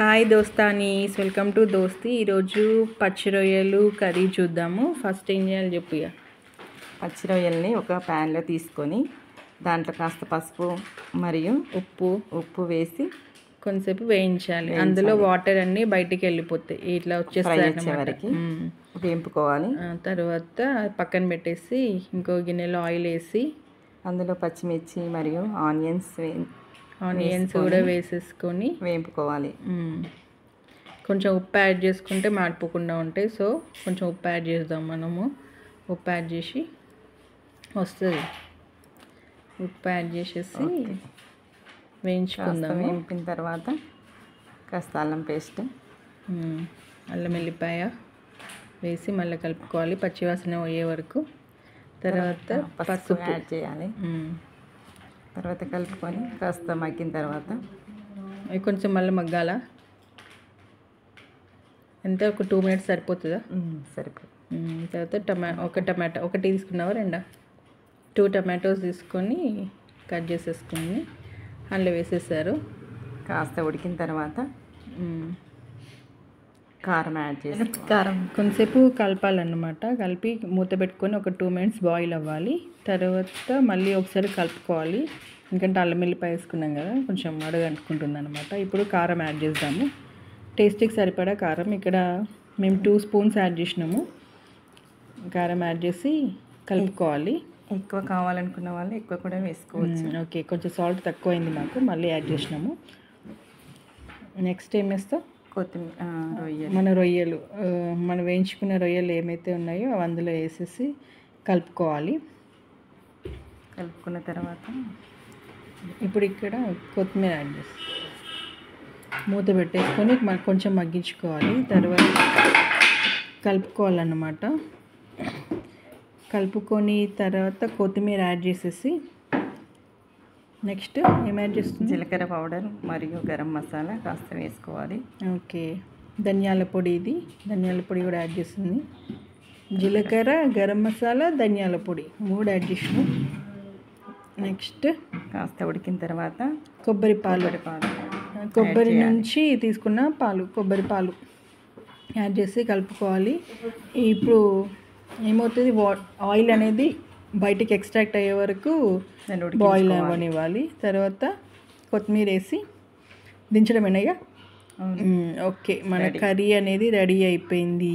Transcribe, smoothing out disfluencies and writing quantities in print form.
Hi దోస్తానీస్, welcome to దోస్తి. ఈరోజు పచ్చి రొయ్యలు కర్రీ చూద్దాము. ఫస్ట్ ఏం చేయాలి చెప్పు. ఇక పచ్చి రొయ్యల్ని ఒక ప్యాన్లో తీసుకొని దాంట్లో కాస్త పసుపు మరియు ఉప్పు వేసి కొంతసేపు వేయించాలి. అందులో వాటర్ అన్నీ బయటికి వెళ్ళిపోతాయి, ఇట్లా వచ్చేస్తాయి వరకు వేయింపుకోవాలి. తర్వాత పక్కన పెట్టేసి ఇంకో గిన్నెలో ఆయిల్ వేసి అందులో పచ్చిమిర్చి మరియు ఆనియన్స్ కూడా వేసేసుకొని వేయింపుకోవాలి. కొంచెం ఉప్పు యాడ్ చేసుకుంటే మాడిపోకుండా ఉంటాయి. సో కొంచెం ఉప్పు యాడ్ చేద్దాం. మనము ఉప్పు యాడ్ చేసి వస్తుంది. ఉప్పు యాడ్ చేసేసి వేయించుకుందాం. వేయింపిన తర్వాత కాస్త అల్లం పేస్ట్, అల్లం వెల్లిపాయ వేసి మళ్ళీ కలుపుకోవాలి పచ్చివాసన పోయే వరకు. తర్వాత పసుపు యాడ్ చేయాలి. తర్వాత కలుపుకొని కాస్త మగ్గిన తర్వాత అవి కొంచెం మళ్ళీ మగ్గాల. ఎంత ఒక 2 minutes సరిపోతుందా? సరిపోతుంది. తర్వాత ఒక టమాటా ఒకటి తీసుకున్నావా, 2 టమాటోస్ తీసుకొని కట్ చేసేసుకుని అందులో వేసేసారు. కాస్త ఉడికిన తర్వాత కారం యాడ్ చేసి కొంతసేపు కలపాలన్నమాట. కలిపి మూత పెట్టుకొని ఒక 2 minutes బాయిల్ అవ్వాలి. తర్వాత మళ్ళీ ఒకసారి కలుపుకోవాలి, ఎందుకంటే అల్లం వెల్లిపాయ వేసుకున్నాం కదా, కొంచెం అడుగంటుకుంటుంది అనమాట. ఇప్పుడు కారం యాడ్ చేద్దాము. టేస్ట్కి సరిపడా కారం. ఇక్కడ మేము 2 spoons యాడ్ చేసినాము. కారం యాడ్ చేసి కలుపుకోవాలి. ఎక్కువ కావాలనుకున్న వాళ్ళు ఎక్కువ కూడా వేసుకోవచ్చు. ఓకే, కొంచెం సాల్ట్ తక్కువ అయింది మాకు, మళ్ళీ యాడ్ చేసినాము. నెక్స్ట్ ఏం వేస్తాం? కొత్తిమీర, మన రొయ్యలు, మనం వేయించుకున్న రొయ్యలు ఏమైతే ఉన్నాయో అవి అందులో వేసేసి కలుపుకోవాలి. కలుపుకున్న తర్వాత ఇప్పుడు ఇక్కడ కొత్తిమీర యాడ్ చేసి మూత పెట్టేసుకొని కొంచెం మగ్గించుకోవాలి. తర్వాత కలుపుకోవాలన్నమాట. కలుపుకొని తర్వాత కొత్తిమీర యాడ్ చేసేసి నెక్స్ట్ ఏం యాడ్ చేస్తుంది? జీలకర్ర పౌడర్ మరియు గరం మసాలా కాస్త వేసుకోవాలి. ఓకే, ధనియాల పొడి, ఇది ధనియాల పొడి కూడా యాడ్ చేస్తుంది. జీలకర్ర, గరం మసాలా, ధనియాల పొడి 3 యాడ్ చేసినాం. నెక్స్ట్ కాస్త ఉడికిన తర్వాత కొబ్బరి నుంచి తీసుకున్న కొబ్బరి పాలు యాడ్ చేసి కలుపుకోవాలి. ఇప్పుడు ఏమవుతుంది, ఆయిల్ అనేది బయటికి ఎక్స్ట్రాక్ట్ అయ్యే వరకు బాయిల్ అవ్వనివ్వాలి. తర్వాత కొత్తిమీర వేసి దించడమేనా? ఓకే, మన కర్రీ అనేది రెడీ అయిపోయింది.